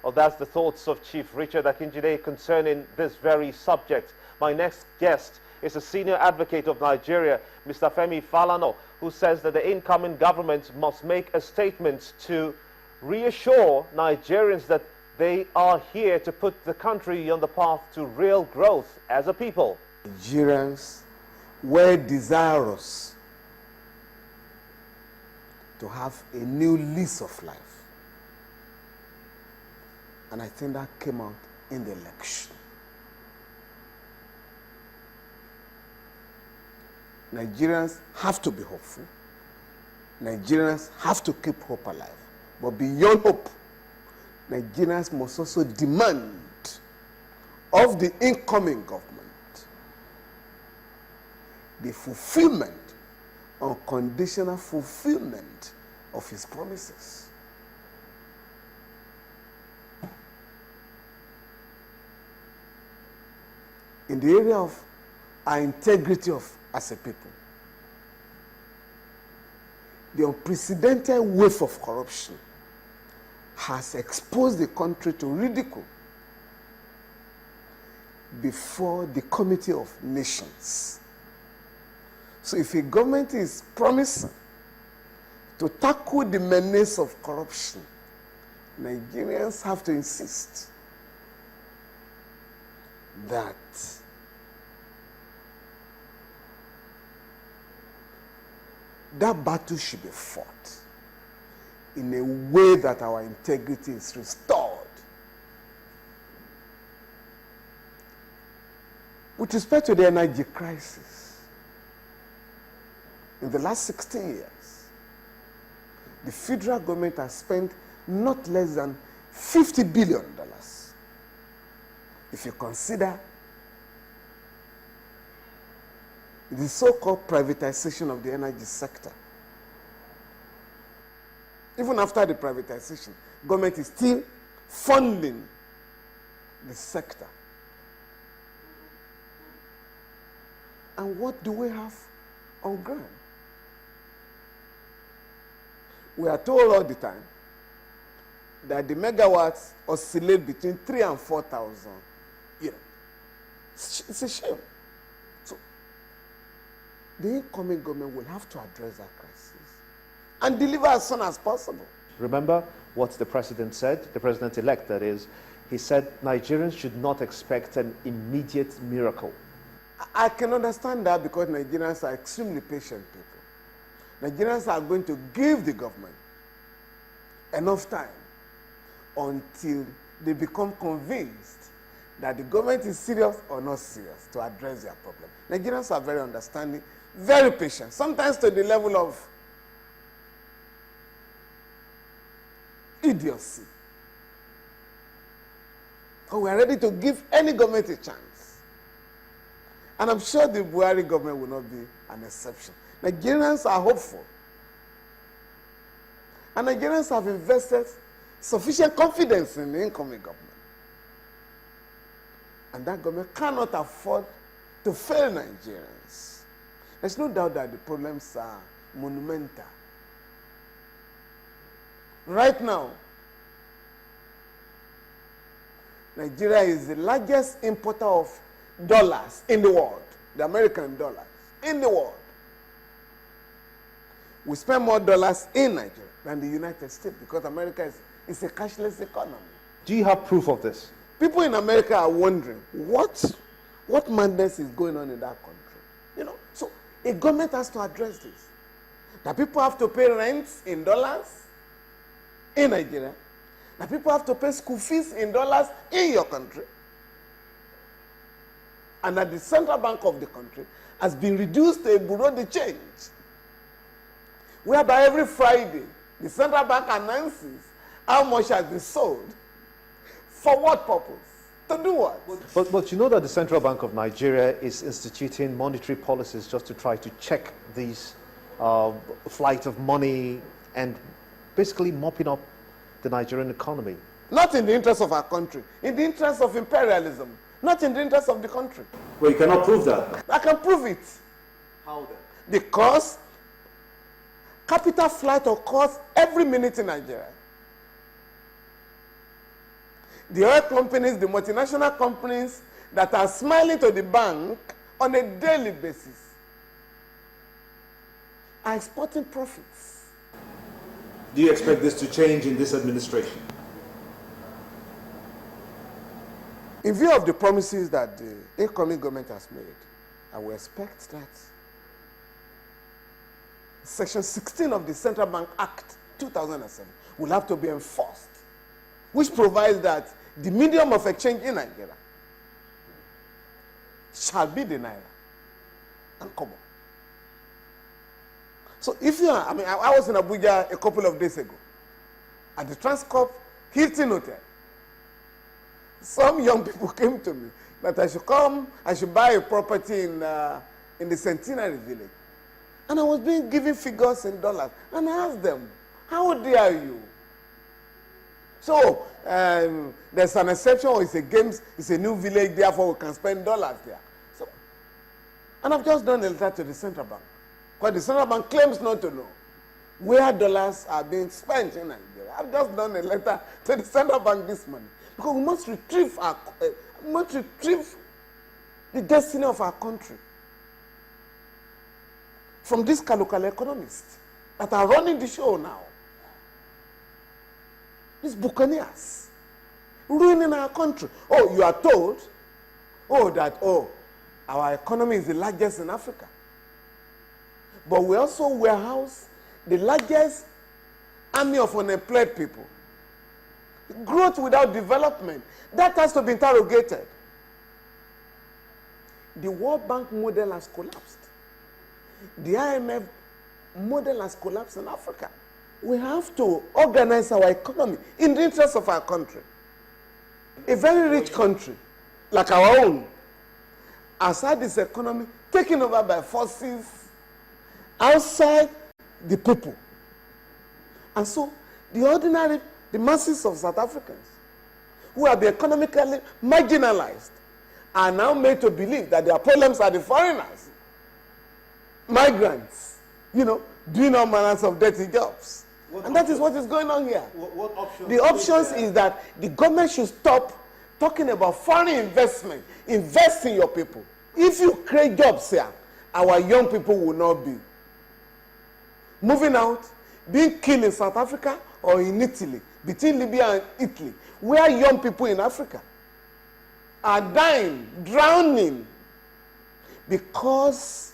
Well, that's the thoughts of Chief Richard Akinjide concerning this very subject. My next guest is a senior advocate of Nigeria, Mr. Femi Falana, who says that the incoming government must make a statement to reassure Nigerians that they are here to put the country on the path to real growth as a people. Nigerians were desirous to have a new lease of life. And I think that came out in the election. Nigerians have to be hopeful. Nigerians have to keep hope alive. But beyond hope, Nigerians must also demand of the incoming government the fulfillment, unconditional fulfillment of his promises. In the area of our integrity as a people, the unprecedented wave of corruption has exposed the country to ridicule before the Committee of Nations. So if a government is promising to tackle the menace of corruption, Nigerians have to insist that that battle should be fought in a way that our integrity is restored. With respect to the energy crisis, in the last 16 years, the federal government has spent not less than $50 billion. If you consider the so-called privatization of the energy sector. Even after the privatization, government is still funding the sector. And what do we have on ground? We are told all the time that the megawatts oscillate between 3,000 and 4,000. It's a shame. So, the incoming government will have to address that crisis and deliver as soon as possible. Remember what the president said, the president-elect that is, he said Nigerians should not expect an immediate miracle. I can understand that because Nigerians are extremely patient people. Nigerians are going to give the government enough time until they become convinced that the government is serious or not serious to address their problem. Nigerians are very understanding, very patient, sometimes to the level of idiocy. But we are ready to give any government a chance. And I'm sure the Buhari government will not be an exception. Nigerians are hopeful. And Nigerians have invested sufficient confidence in the incoming government. And that government cannot afford to fail Nigerians. There's no doubt that the problems are monumental. Right now, Nigeria is the largest importer of dollars in the world, the American dollars in the world. We spend more dollars in Nigeria than the United States because America is a cashless economy. Do you have proof of this? People in America are wondering what madness is going on in that country. So a government has to address this. That people have to pay rents in dollars in Nigeria. That people have to pay school fees in dollars in your country. And that the central bank of the country has been reduced to a bureau de change, whereby every Friday the central bank announces how much has been sold. For what purpose? To do what? But you know that the Central Bank of Nigeria is instituting monetary policies just to try to check these flight of money and basically mopping up the Nigerian economy. Not in the interest of our country, in the interest of imperialism, not in the interest of the country. Well, you cannot prove that. I can prove it. How then? Because capital flight occurs every minute in Nigeria. the oil companies, the multinational companies that are smiling to the bank on a daily basis are exporting profits. Do you expect this to change in this administration? In view of the promises that the incoming government has made, I will expect that Section 16 of the Central Bank Act 2007 will have to be enforced, which provides that the medium of exchange in Nigeria shall be the naira and kobo. So if you are, I was in Abuja a couple of days ago at the Transcorp Hilton Hotel. Some young people came to me that I should buy a property in the Centenary Village. And I was being given figures in dollars. And I asked them, how dare you? So there's an exception, or it's a new village, therefore we can spend dollars there. So, and I've just done a letter to the central bank. Because the central bank claims not to know where dollars are being spent in Nigeria. I've just done a letter to the central bank this morning. Because we must retrieve the destiny of our country from these local economists that are running the show now. These buccaneers ruining our country. Oh, you are told, that our economy is the largest in Africa. But we also warehouse the largest army of unemployed people. Growth without development, that has to be interrogated. The World Bank model has collapsed. The IMF model has collapsed in Africa. We have to organize our economy in the interest of our country. A very rich country like our own has had this economy taken over by forces outside the people. And so the masses of South Africans who have been economically marginalized are now made to believe that their problems are the foreigners, migrants, doing all manners of dirty jobs. And that is what is going on here. What options? The options is that the government should stop talking about foreign investment. Invest in your people. If you create jobs here, our young people will not be moving out, being killed in South Africa or in Italy, between Libya and Italy, where young people in Africa are dying, drowning, because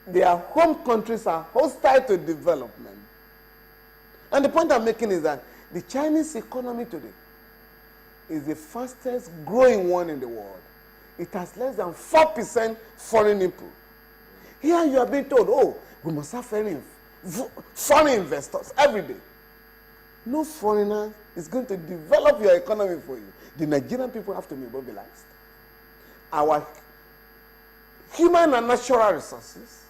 their home countries are hostile to development. And the point I'm making is that the Chinese economy today is the fastest growing one in the world. It has less than 4% foreign input. Here you are being told, we must have foreign investors every day. No foreigner is going to develop your economy for you. The Nigerian people have to be mobilized. Our human and natural resources,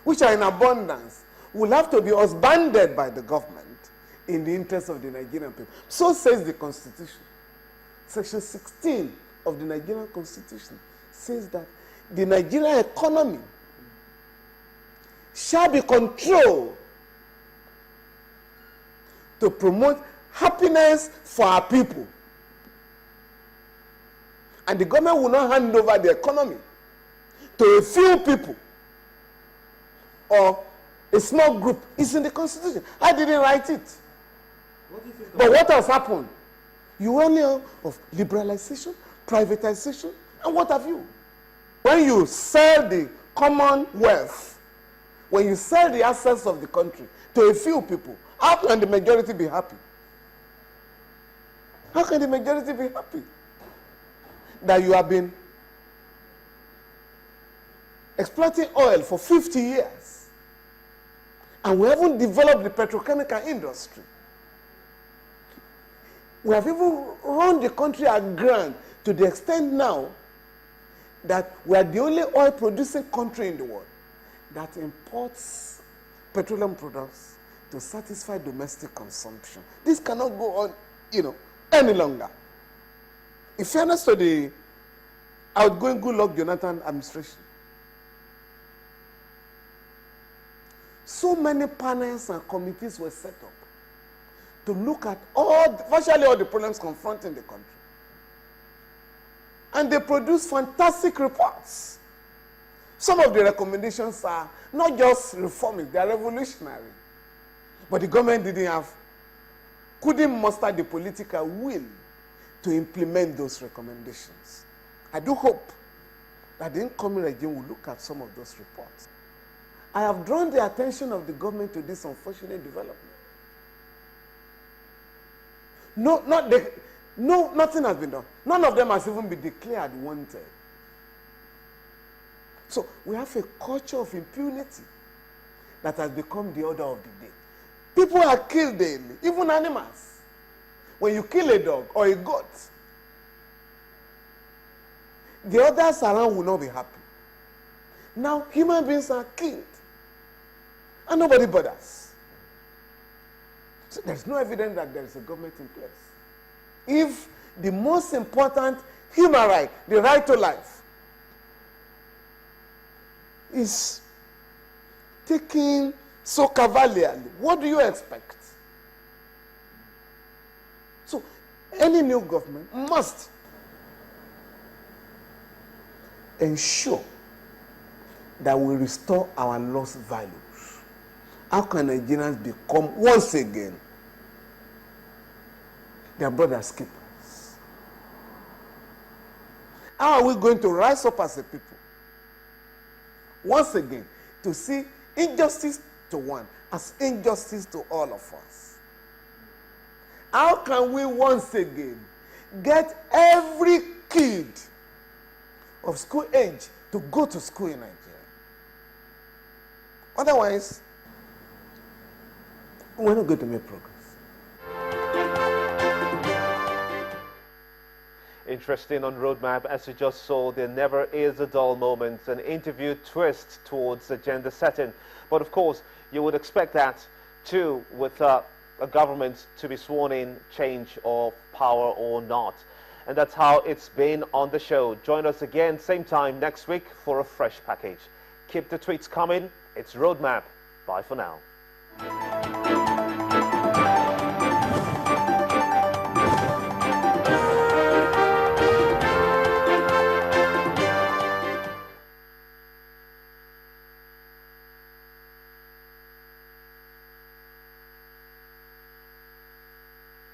which are in abundance, will have to be husbanded by the government in the interest of the Nigerian people. So says the Constitution. Section 16 of the Nigerian Constitution says that the Nigerian economy shall be controlled to promote happiness for our people. And the government will not hand over the economy to a few people or a small group. It's in the Constitution. I didn't write it. What do you think But what has happened? You only hear of liberalization, privatization, and what have you. When you sell the commonwealth, when you sell the assets of the country to a few people, how can the majority be happy? How can the majority be happy? That you have been exploiting oil for 50 years, and we haven't developed the petrochemical industry. We have even run the country aground to the extent now that we are the only oil producing country in the world that imports petroleum products to satisfy domestic consumption. This cannot go on, any longer. In fairness to the outgoing Goodluck Jonathan administration, so many panels and committees were set up to look at virtually all the problems confronting the country. And they produce fantastic reports. Some of the recommendations are not just reforming, they are revolutionary. But the government couldn't muster the political will to implement those recommendations. I do hope that the incoming regime will look at some of those reports. I have drawn the attention of the government to this unfortunate development. Nothing has been done. None of them has even been declared wanted. So we have a culture of impunity that has become the order of the day. People are killed daily, even animals. When you kill a dog or a goat, the others around will not be happy. Now human beings are killed and nobody bothers. So there's no evidence that there is a government in place. If the most important human right, the right to life, is taken so cavalierly, what do you expect? So any new government must ensure that we restore our lost values. How can Nigerians become once again their brothers' keepers? How are we going to rise up as a people once again to see injustice to one as injustice to all of us? How can we once again get every kid of school age to go to school in Nigeria? Otherwise, we're not going to make progress. Interesting on Roadmap, as you just saw, there never is a dull moment, an interview twist towards agenda setting. But of course, you would expect that too with a government to be sworn in, change of power or not. And that's how it's been on the show. Join us again, same time next week for a fresh package. Keep the tweets coming. It's Roadmap. Bye for now.